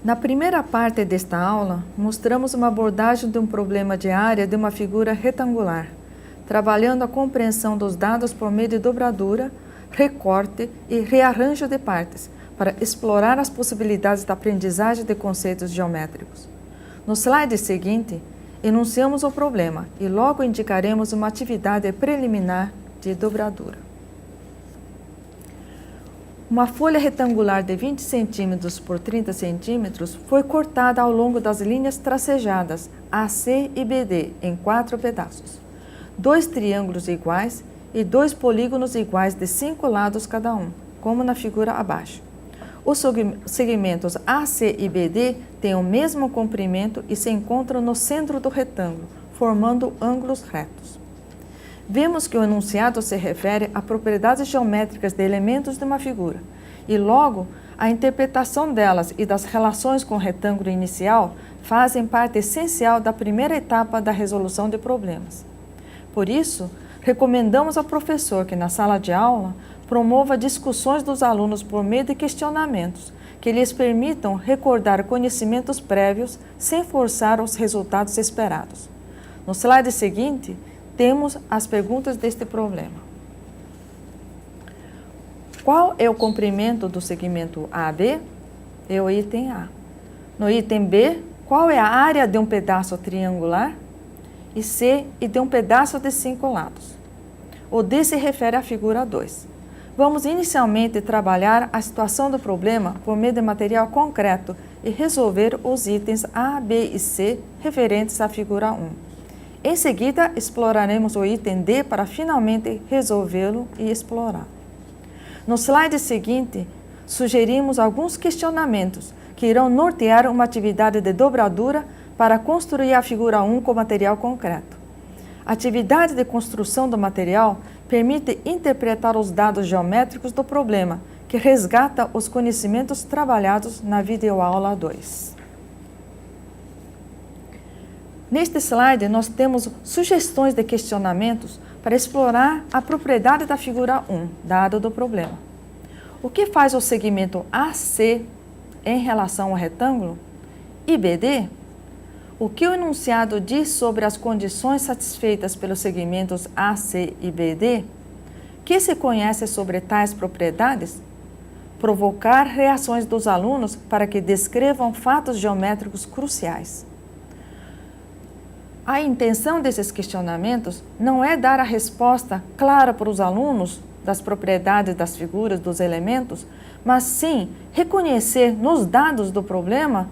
Na primeira parte desta aula, mostramos uma abordagem de um problema de área de uma figura retangular, trabalhando a compreensão dos dados por meio de dobradura, recorte e rearranjo de partes, para explorar as possibilidades da aprendizagem de conceitos geométricos. No slide seguinte, enunciamos o problema e logo indicaremos uma atividade preliminar de dobradura. Uma folha retangular de 20 cm por 30 cm foi cortada ao longo das linhas tracejadas AC e BD em 4 pedaços, 2 triângulos iguais e 2 polígonos iguais de 5 lados cada um, como na figura abaixo. Os segmentos AC e BD têm o mesmo comprimento e se encontram no centro do retângulo, formando ângulos retos. Vemos que o enunciado se refere a propriedades geométricas de elementos de uma figura e, logo, a interpretação delas e das relações com o retângulo inicial fazem parte essencial da primeira etapa da resolução de problemas. Por isso, recomendamos ao professor que, na sala de aula, promova discussões dos alunos por meio de questionamentos que lhes permitam recordar conhecimentos prévios sem forçar os resultados esperados. No slide seguinte, temos as perguntas deste problema. Qual é o comprimento do segmento AB? É o item A. No item B, qual é a área de um pedaço triangular? E C, e de um pedaço de 5 lados. O D se refere à figura 2. Vamos inicialmente trabalhar a situação do problema por meio de material concreto e resolver os itens A, B e C referentes à figura 1. Em seguida, exploraremos o item D para finalmente resolvê-lo e explorá-lo. No slide seguinte, sugerimos alguns questionamentos que irão nortear uma atividade de dobradura para construir a figura 1 com material concreto. A atividade de construção do material permite interpretar os dados geométricos do problema, que resgata os conhecimentos trabalhados na videoaula 2. Neste slide, nós temos sugestões de questionamentos para explorar a propriedade da figura 1, dado do problema. O que faz o segmento AC em relação ao retângulo? E BD? O que o enunciado diz sobre as condições satisfeitas pelos segmentos AC e BD? Que se conhece sobre tais propriedades? Provocar reações dos alunos para que descrevam fatos geométricos cruciais. A intenção desses questionamentos não é dar a resposta clara para os alunos das propriedades das figuras, dos elementos, mas sim reconhecer nos dados do problema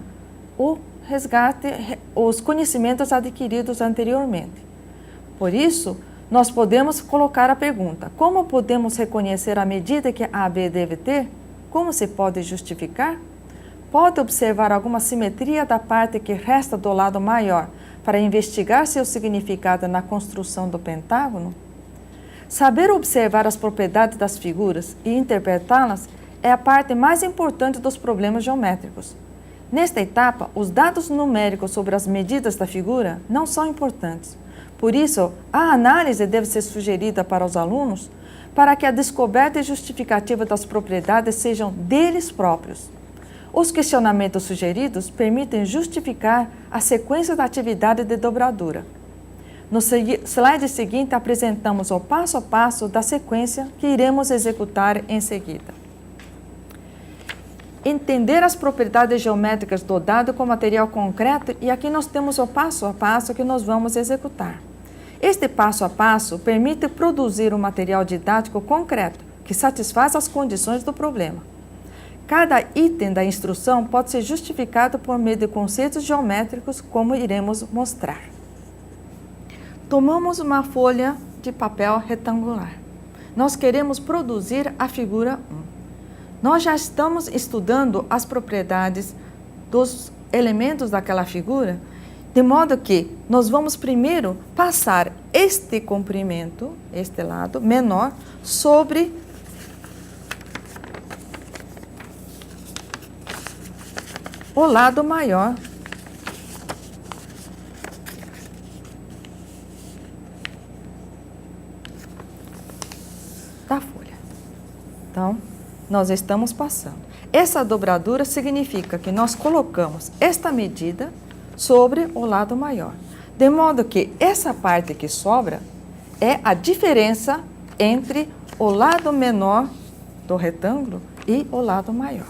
o resgate, os conhecimentos adquiridos anteriormente. Por isso, nós podemos colocar a pergunta: como podemos reconhecer a medida que AB deve ter? Como se pode justificar? Pode observar alguma simetria da parte que resta do lado maior para investigar seu significado na construção do pentágono? Saber observar as propriedades das figuras e interpretá-las é a parte mais importante dos problemas geométricos. Nesta etapa, os dados numéricos sobre as medidas da figura não são importantes. Por isso, a análise deve ser sugerida para os alunos para que a descoberta e justificativa das propriedades sejam deles próprios. Os questionamentos sugeridos permitem justificar a sequência da atividade de dobradura. No slide seguinte, apresentamos o passo a passo da sequência que iremos executar em seguida. Entender as propriedades geométricas do dado com material concreto, e aqui nós temos o passo a passo que nós vamos executar. Este passo a passo permite produzir um material didático concreto que satisfaz as condições do problema. Cada item da instrução pode ser justificado por meio de conceitos geométricos, como iremos mostrar. Tomamos uma folha de papel retangular. Nós queremos produzir a figura 1. Nós já estamos estudando as propriedades dos elementos daquela figura, de modo que nós vamos primeiro passar este comprimento, este lado menor, sobre o lado maior da folha. Então, nós estamos passando. Essa dobradura significa que nós colocamos esta medida sobre o lado maior. De modo que essa parte que sobra é a diferença entre o lado menor do retângulo e o lado maior.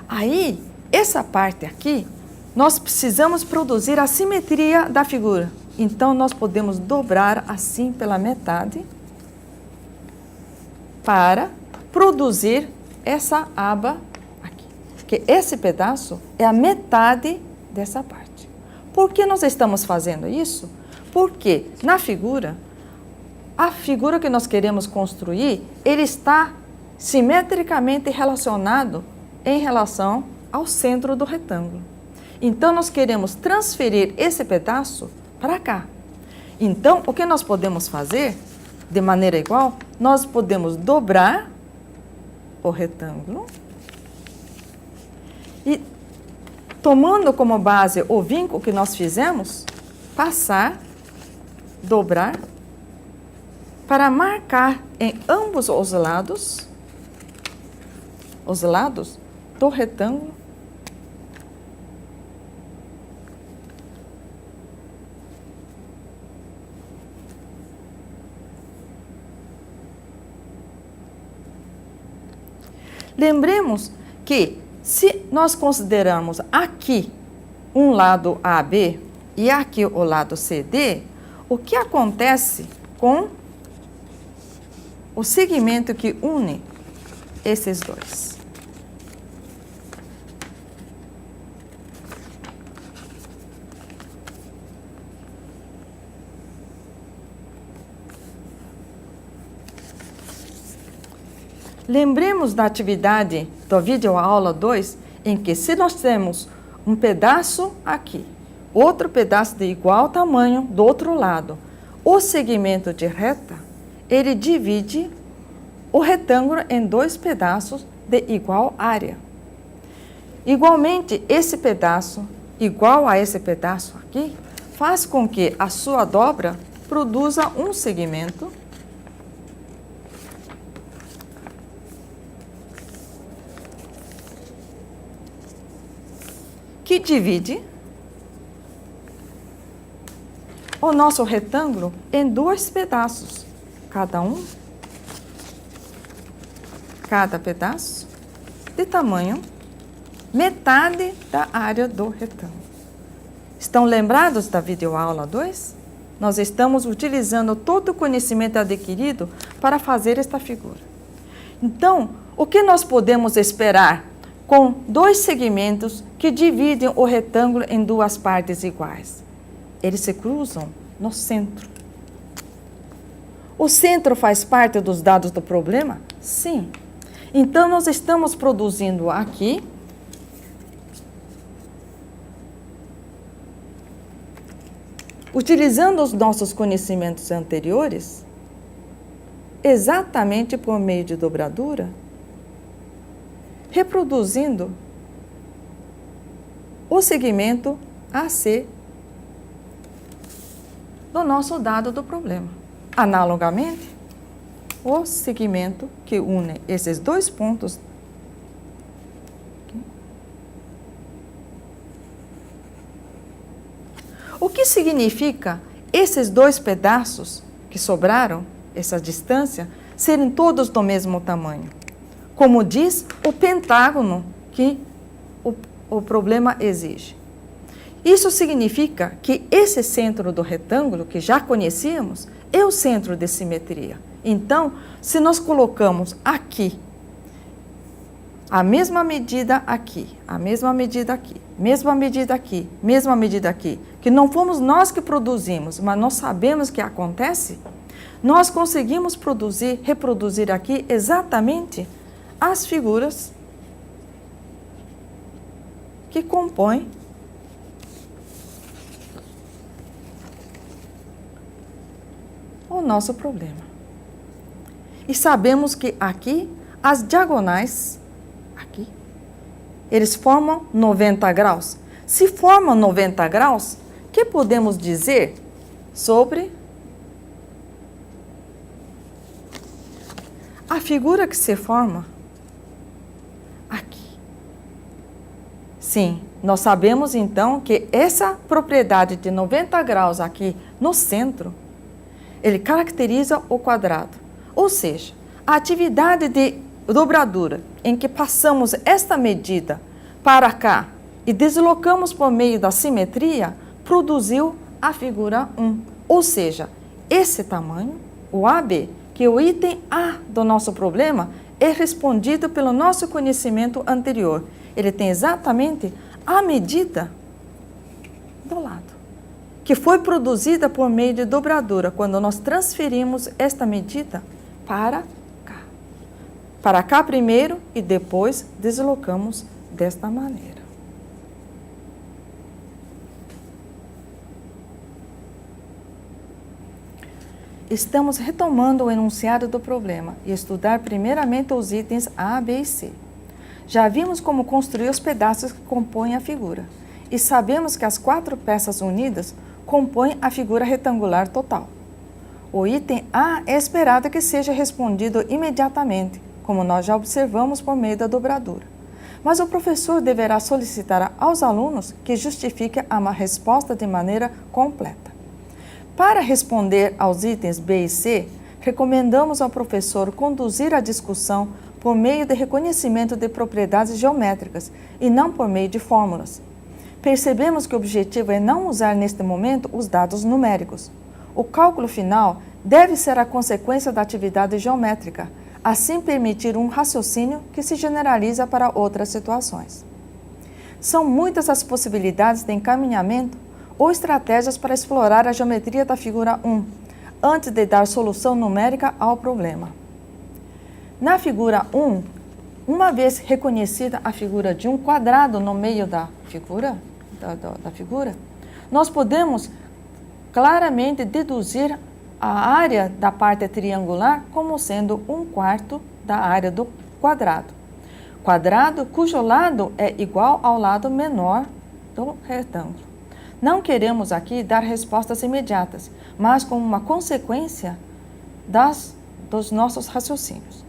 Aí, essa parte aqui, nós precisamos produzir a simetria da figura. Então, nós podemos dobrar assim pela metade para produzir essa aba aqui. Porque esse pedaço é a metade dessa parte. Por que nós estamos fazendo isso? Porque na figura, a figura que nós queremos construir, ele está simetricamente relacionado em relação ao centro do retângulo. Então, nós queremos transferir esse pedaço para cá. Então, o que nós podemos fazer, de maneira igual, nós podemos dobrar o retângulo e, tomando como base o vínculo que nós fizemos, passar, dobrar, para marcar em ambos os lados do retângulo lembremos que se nós considerarmos aqui um lado AB e aqui o lado CD, o que acontece com o segmento que une esses dois? Lembremos da atividade do vídeo aula 2, em que se nós temos um pedaço aqui, outro pedaço de igual tamanho do outro lado, o segmento de reta, ele divide o retângulo em dois pedaços de igual área. Igualmente, esse pedaço, igual a esse pedaço aqui, faz com que a sua dobra produza um segmento que divide o nosso retângulo em dois pedaços, cada pedaço de tamanho metade da área do retângulo. Estão lembrados da videoaula 2? Nós estamos utilizando todo o conhecimento adquirido para fazer esta figura. Então, o que nós podemos esperar com dois segmentos que dividem o retângulo em duas partes iguais? Eles se cruzam no centro. O centro faz parte dos dados do problema? Sim. Então, nós estamos produzindo aqui utilizando os nossos conhecimentos anteriores, exatamente por meio de dobradura, reproduzindo o segmento AC do nosso dado do problema. Analogamente, o segmento que une esses dois pontos o que significa esses dois pedaços que sobraram, essa distância, serem todos do mesmo tamanho? Como diz o pentágono que o problema exige. Isso significa que esse centro do retângulo, que já conhecíamos, é o centro de simetria. Então, se nós colocamos aqui a mesma medida aqui, a mesma medida aqui, mesma medida aqui, mesma medida aqui, que não fomos nós que produzimos, mas nós sabemos que acontece, nós conseguimos reproduzir aqui exatamente as figuras que compõem o nosso problema. E sabemos que aqui as diagonais, aqui, eles formam 90 graus. Se formam 90 graus, o que podemos dizer sobre a figura que se forma Sim, nós sabemos então que essa propriedade de 90 graus aqui no centro, ele caracteriza o quadrado. Ou seja, a atividade de dobradura em que passamos esta medida para cá e deslocamos por meio da simetria, produziu a figura 1. Ou seja, esse tamanho, o AB, que é o item A do nosso problema, é respondido pelo nosso conhecimento anterior. Ele tem exatamente a medida do lado, que foi produzida por meio de dobradura, quando nós transferimos esta medida para cá. Para cá primeiro e depois deslocamos desta maneira. Estamos retomando o enunciado do problema e estudar primeiramente os itens A, B e C. Já vimos como construir os pedaços que compõem a figura e sabemos que as 4 peças unidas compõem a figura retangular total. O item A é esperado que seja respondido imediatamente, como nós já observamos por meio da dobradura. Mas o professor deverá solicitar aos alunos que justifiquem a resposta de maneira completa. Para responder aos itens B e C, recomendamos ao professor conduzir a discussão por meio de reconhecimento de propriedades geométricas e não por meio de fórmulas. Percebemos que o objetivo é não usar neste momento os dados numéricos. O cálculo final deve ser a consequência da atividade geométrica, assim permitir um raciocínio que se generaliza para outras situações. São muitas as possibilidades de encaminhamento ou estratégias para explorar a geometria da figura 1, antes de dar solução numérica ao problema. Na figura 1, uma vez reconhecida a figura de um quadrado no meio da figura, nós podemos claramente deduzir a área da parte triangular como sendo 1/4 da área do quadrado. Quadrado cujo lado é igual ao lado menor do retângulo. Não queremos aqui dar respostas imediatas, mas como uma consequência dos nossos raciocínios.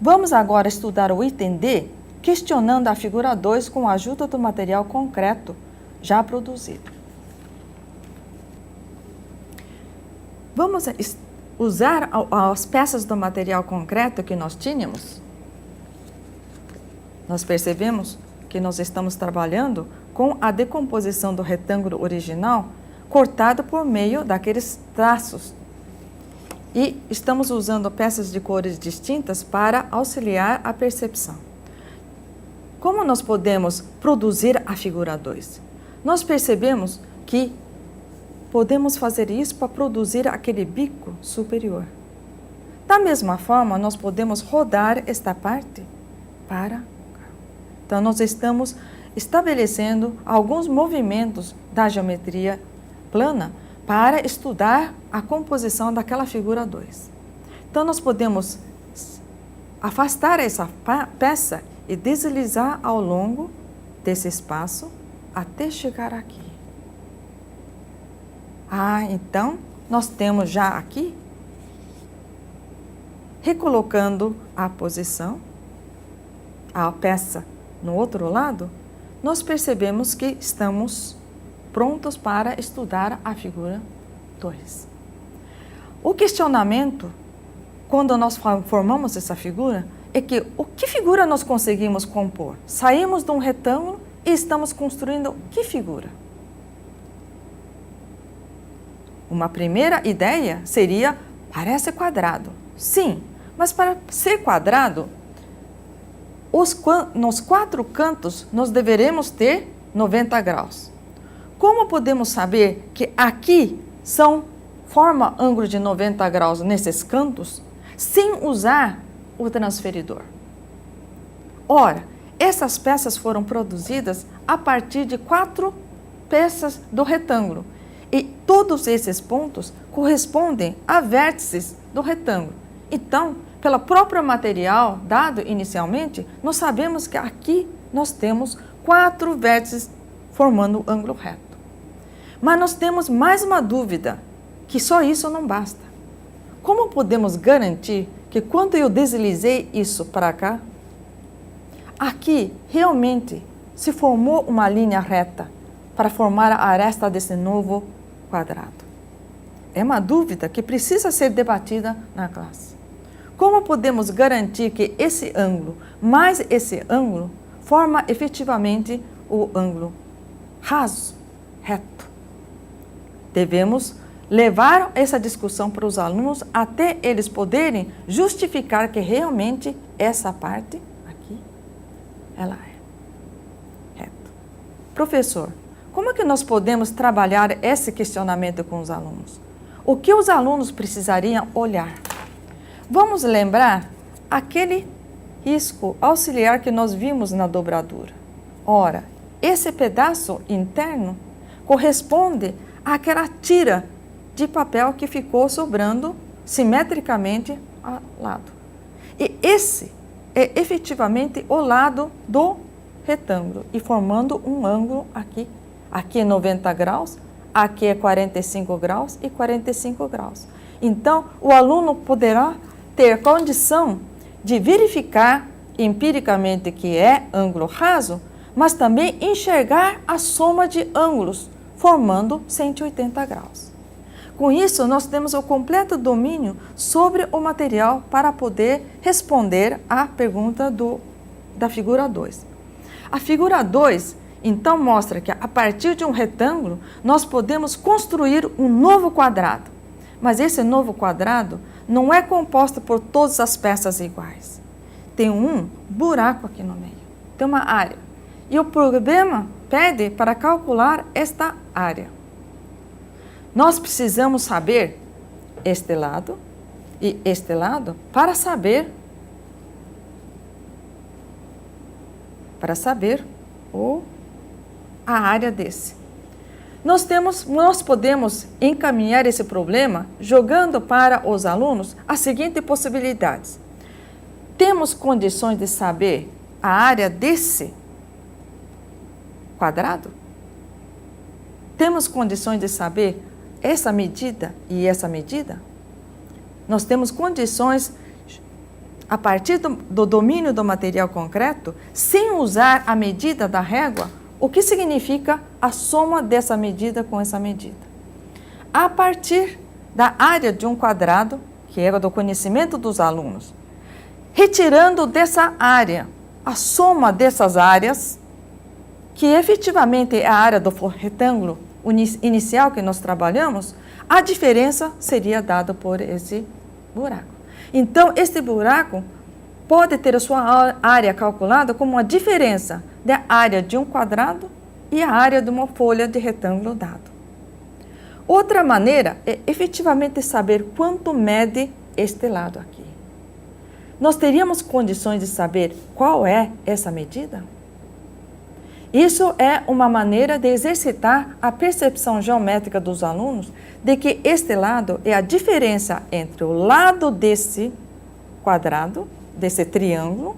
Vamos agora estudar o item D, questionando a figura 2 com a ajuda do material concreto já produzido. Vamos usar as peças do material concreto que nós tínhamos. Nós percebemos que nós estamos trabalhando com a decomposição do retângulo original cortado por meio daqueles traços. E estamos usando peças de cores distintas para auxiliar a percepção. Como nós podemos produzir a figura 2? Nós percebemos que podemos fazer isso para produzir aquele bico superior. Da mesma forma, nós podemos rodar esta parte para cá. Então, nós estamos estabelecendo alguns movimentos da geometria plana para estudar a composição daquela figura 2. Então, nós podemos afastar essa peça e deslizar ao longo desse espaço até chegar aqui. Então, nós temos já aqui, recolocando a posição, a peça no outro lado, nós percebemos que estamos prontos para estudar a figura 2. O questionamento, quando nós formamos essa figura, é que que figura nós conseguimos compor? Saímos de um retângulo e estamos construindo que figura? Uma primeira ideia seria, parece quadrado. Sim, mas para ser quadrado, nos 4 cantos nós deveremos ter 90 graus. Como podemos saber que aqui forma ângulo de 90 graus nesses cantos, sem usar o transferidor? Ora, essas peças foram produzidas a partir de 4 peças do retângulo. E todos esses pontos correspondem a vértices do retângulo. Então, pelo próprio material dado inicialmente, nós sabemos que aqui nós temos 4 vértices formando o ângulo reto. Mas nós temos mais uma dúvida, que só isso não basta. Como podemos garantir que quando eu deslizei isso para cá, aqui realmente se formou uma linha reta para formar a aresta desse novo quadrado? É uma dúvida que precisa ser debatida na classe. Como podemos garantir que esse ângulo mais esse ângulo forma efetivamente o ângulo raso, reto? Devemos levar essa discussão para os alunos até eles poderem justificar que realmente essa parte aqui, ela é reta. Professor, como é que nós podemos trabalhar esse questionamento com os alunos? O que os alunos precisariam olhar? Vamos lembrar aquele risco auxiliar que nós vimos na dobradura. Ora, esse pedaço interno corresponde àquela tira de papel que ficou sobrando simetricamente ao lado. E esse é efetivamente o lado do retângulo e formando um ângulo aqui. Aqui é 90 graus, aqui é 45 graus e 45 graus. Então, o aluno poderá ter condição de verificar empiricamente que é ângulo raso, mas também enxergar a soma de ângulos, formando 180 graus. Com isso, nós temos o completo domínio sobre o material para poder responder à pergunta da figura 2. A figura 2, então, mostra que a partir de um retângulo, nós podemos construir um novo quadrado. Mas esse novo quadrado não é composto por todas as peças iguais. Tem um buraco aqui no meio, tem uma área. E o problema pede para calcular esta área. Nós precisamos saber este lado e este lado para saber a área desse. Nós podemos encaminhar esse problema jogando para os alunos as seguintes possibilidades. Temos condições de saber a área desse quadrado? Temos condições de saber essa medida e essa medida? Nós temos condições, a partir do domínio do material concreto, sem usar a medida da régua, o que significa a soma dessa medida com essa medida. A partir da área de um quadrado, que era do conhecimento dos alunos, retirando dessa área a soma dessas áreas, que efetivamente é a área do retângulo inicial que nós trabalhamos, a diferença seria dada por esse buraco. Então, este buraco pode ter a sua área calculada como a diferença da área de um quadrado e a área de uma folha de retângulo dado. Outra maneira é efetivamente saber quanto mede este lado aqui. Nós teríamos condições de saber qual é essa medida? Isso é uma maneira de exercitar a percepção geométrica dos alunos de que este lado é a diferença entre o lado desse quadrado, desse triângulo,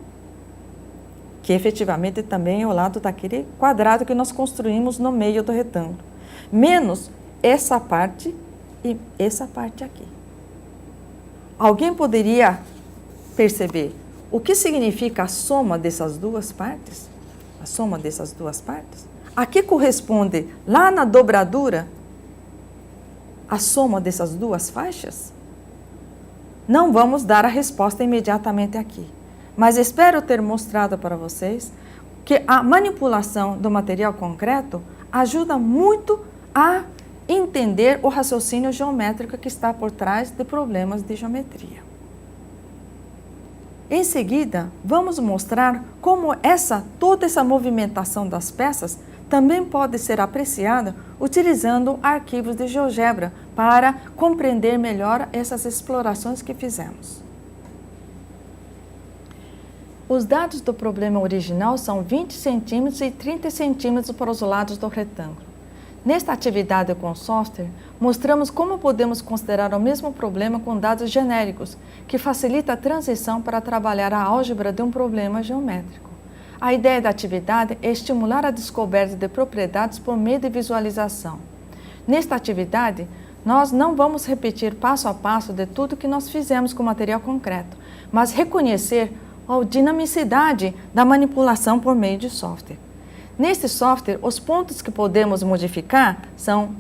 que efetivamente também é o lado daquele quadrado que nós construímos no meio do retângulo, menos essa parte e essa parte aqui. Alguém poderia perceber o que significa a soma dessas duas partes? A soma dessas duas partes? A que corresponde lá na dobradura a soma dessas duas faixas? Não vamos dar a resposta imediatamente aqui, mas espero ter mostrado para vocês que a manipulação do material concreto ajuda muito a entender o raciocínio geométrico que está por trás de problemas de geometria. Em seguida, vamos mostrar como toda essa movimentação das peças também pode ser apreciada utilizando arquivos de GeoGebra para compreender melhor essas explorações que fizemos. Os dados do problema original são 20 centímetros e 30 centímetros para os lados do retângulo. Nesta atividade com software, mostramos como podemos considerar o mesmo problema com dados genéricos, que facilita a transição para trabalhar a álgebra de um problema geométrico. A ideia da atividade é estimular a descoberta de propriedades por meio de visualização. Nesta atividade, nós não vamos repetir passo a passo de tudo que nós fizemos com material concreto, mas reconhecer a dinamicidade da manipulação por meio de software. nesse software, os pontos que podemos modificar são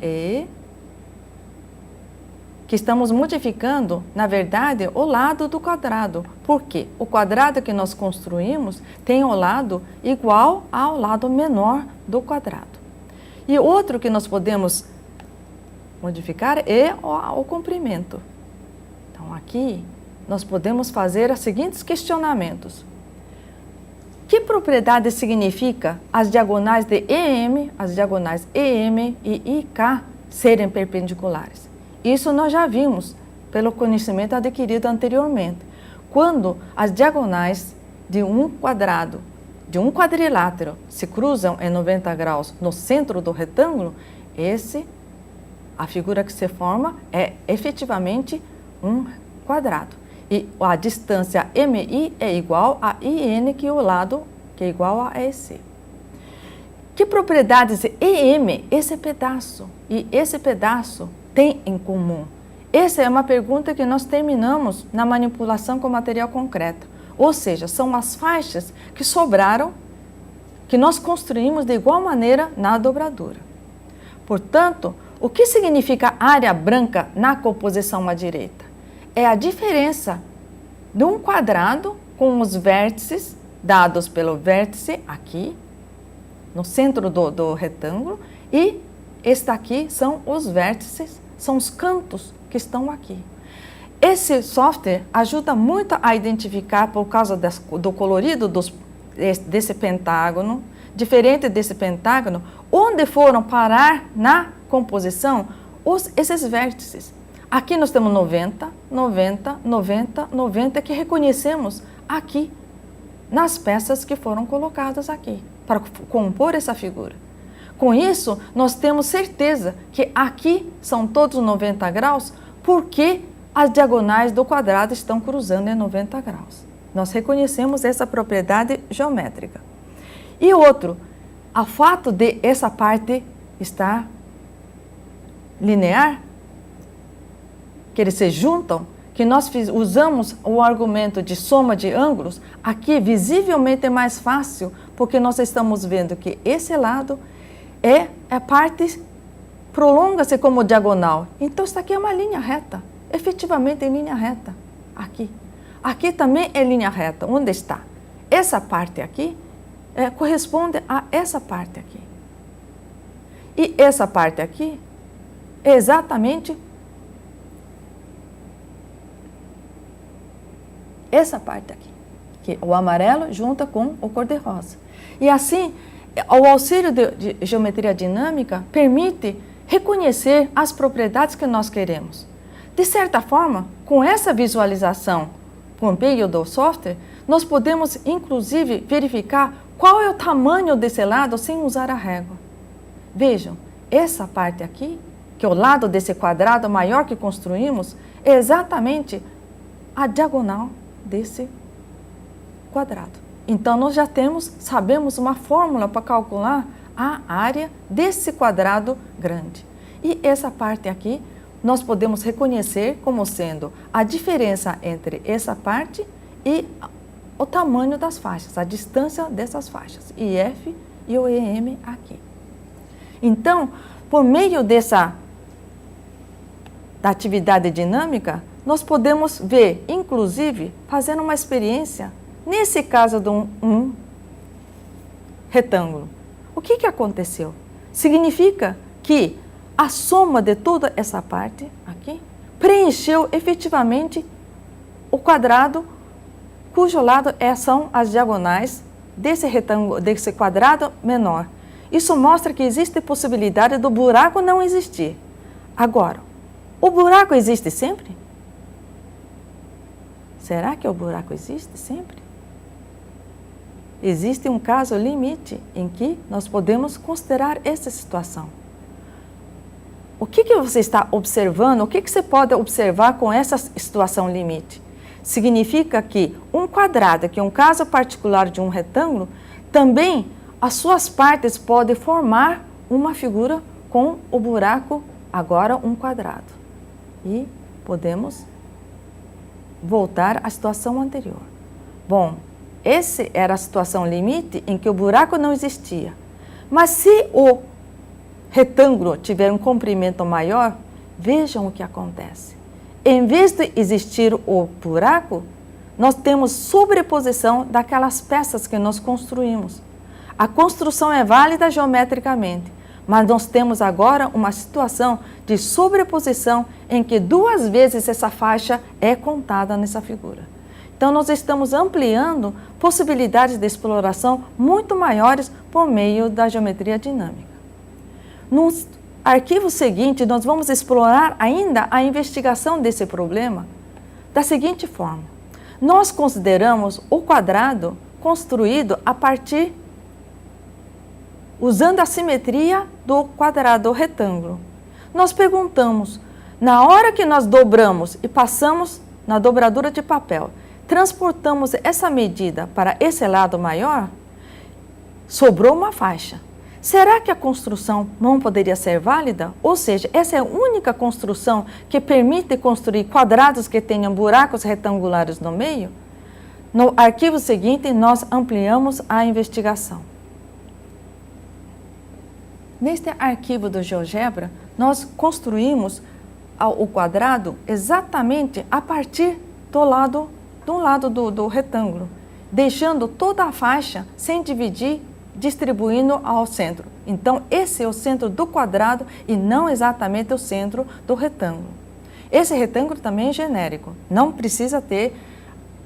que estamos modificando, na verdade, o lado do quadrado. Por quê? O quadrado que nós construímos tem o lado igual ao lado menor do quadrado. E outro que nós podemos modificar é o comprimento. Então, aqui, nós podemos fazer os seguintes questionamentos. Que propriedade significa as diagonais de EM, as diagonais EM e IK serem perpendiculares? Isso nós já vimos pelo conhecimento adquirido anteriormente. Quando as diagonais de um quadrado, de um quadrilátero, se cruzam em 90 graus no centro do retângulo, a figura que se forma é efetivamente um quadrado. E a distância MI é igual a IN, que é o lado que é igual a EC. Que propriedades EM esse pedaço e esse pedaço tem em comum? Essa é uma pergunta que nós terminamos na manipulação com material concreto. Ou seja, são as faixas que sobraram, que nós construímos de igual maneira na dobradura. Portanto, o que significa área branca na composição à direita? É a diferença de um quadrado com os vértices dados pelo vértice aqui, no centro do retângulo, e este aqui são os vértices, são os cantos que estão aqui. Esse software ajuda muito a identificar, por causa do colorido desse pentágono, diferente desse pentágono, onde foram parar na composição esses vértices. Aqui nós temos 90, 90, 90, 90, que reconhecemos aqui, nas peças que foram colocadas aqui, para compor essa figura. Com isso, nós temos certeza que aqui são todos 90 graus, porque as diagonais do quadrado estão cruzando em 90 graus. Nós reconhecemos essa propriedade geométrica. E outro, o fato de essa parte estar linear, que eles se juntam, que nós usamos o argumento de soma de ângulos, aqui visivelmente é mais fácil, porque nós estamos vendo que esse lado é a parte, prolonga-se como diagonal. Então, isso aqui é uma linha reta, efetivamente é linha reta, aqui. Aqui também é linha reta, onde está? Essa parte aqui corresponde a essa parte aqui. E essa parte aqui é exatamente essa parte aqui, que o amarelo junta com o cor-de-rosa. E assim, o auxílio de geometria dinâmica permite reconhecer as propriedades que nós queremos. De certa forma, com essa visualização por meio do software, nós podemos, inclusive, verificar qual é o tamanho desse lado sem usar a régua. Vejam, essa parte aqui, que é o lado desse quadrado maior que construímos, é exatamente a diagonal desse quadrado. Então, nós já sabemos uma fórmula para calcular a área desse quadrado grande. E essa parte aqui, nós podemos reconhecer como sendo a diferença entre essa parte e o tamanho das faixas, a distância dessas faixas, IF e o EM aqui. Então, por meio da atividade dinâmica, nós podemos ver, inclusive, fazendo uma experiência, nesse caso de um retângulo. O que aconteceu? Significa que a soma de toda essa parte aqui preencheu efetivamente o quadrado, cujo lado são as diagonais desse retângulo, desse quadrado menor. Isso mostra que existe possibilidade do buraco não existir. Agora, o buraco existe sempre? Será que o buraco existe sempre? Existe um caso limite em que nós podemos considerar essa situação. O que você está observando? O que você pode observar com essa situação limite? Significa que um quadrado, que é um caso particular de um retângulo, também as suas partes podem formar uma figura com o buraco, agora um quadrado. E podemos voltar à situação anterior. Bom, essa era a situação limite em que o buraco não existia. Mas se o retângulo tiver um comprimento maior, vejam o que acontece. Em vez de existir o buraco, nós temos sobreposição daquelas peças que nós construímos. A construção é válida geometricamente, mas nós temos agora uma situação de sobreposição em que 2 vezes essa faixa é contada nessa figura. Então, nós estamos ampliando possibilidades de exploração muito maiores por meio da geometria dinâmica. No arquivo seguinte, nós vamos explorar ainda a investigação desse problema da seguinte forma. Nós consideramos o quadrado construído a partir, usando a simetria do quadrado retângulo. Nós perguntamos, na hora que nós dobramos e passamos na dobradura de papel, transportamos essa medida para esse lado maior, sobrou uma faixa. Será que a construção não poderia ser válida? Ou seja, essa é a única construção que permite construir quadrados que tenham buracos retangulares no meio? No arquivo seguinte, nós ampliamos a investigação. Neste arquivo do GeoGebra, nós construímos o quadrado exatamente a partir do lado do retângulo, deixando toda a faixa sem dividir, distribuindo ao centro. Então, esse é o centro do quadrado e não exatamente o centro do retângulo. Esse retângulo também é genérico, não precisa ter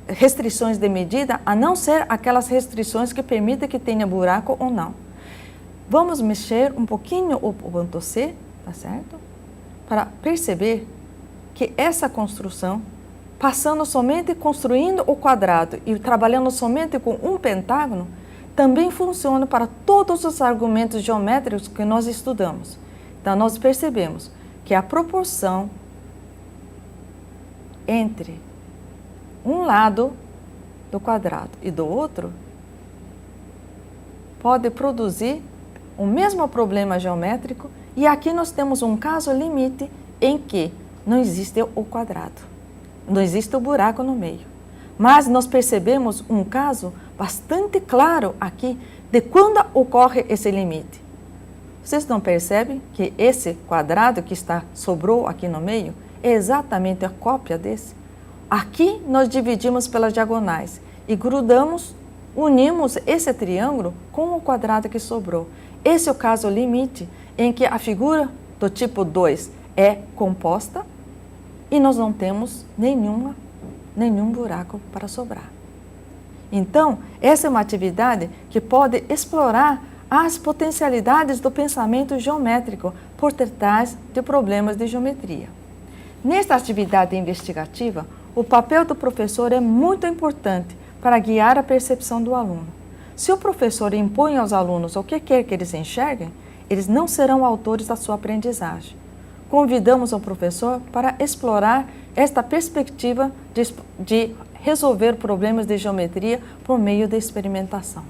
restrições de medida, a não ser aquelas restrições que permitem que tenha buraco ou não. Vamos mexer um pouquinho o ponto C, tá certo? Para perceber que essa construção, passando somente construindo o quadrado e trabalhando somente com um pentágono, também funciona para todos os argumentos geométricos que nós estudamos. Então, nós percebemos que a proporção entre um lado do quadrado e do outro pode produzir o mesmo problema geométrico, e aqui nós temos um caso limite em que não existe o quadrado, não existe o buraco no meio. Mas nós percebemos um caso bastante claro aqui de quando ocorre esse limite. Vocês não percebem que esse quadrado que sobrou aqui no meio é exatamente a cópia desse? Aqui nós dividimos pelas diagonais e grudamos, unimos esse triângulo com o quadrado que sobrou. Esse é o caso limite em que a figura do tipo 2 é composta e nós não temos nenhum buraco para sobrar. Então, essa é uma atividade que pode explorar as potencialidades do pensamento geométrico por detrás de problemas de geometria. Nesta atividade investigativa, o papel do professor é muito importante para guiar a percepção do aluno. Se o professor impõe aos alunos o que quer que eles enxerguem, eles não serão autores da sua aprendizagem. Convidamos o professor para explorar esta perspectiva de resolver problemas de geometria por meio da experimentação.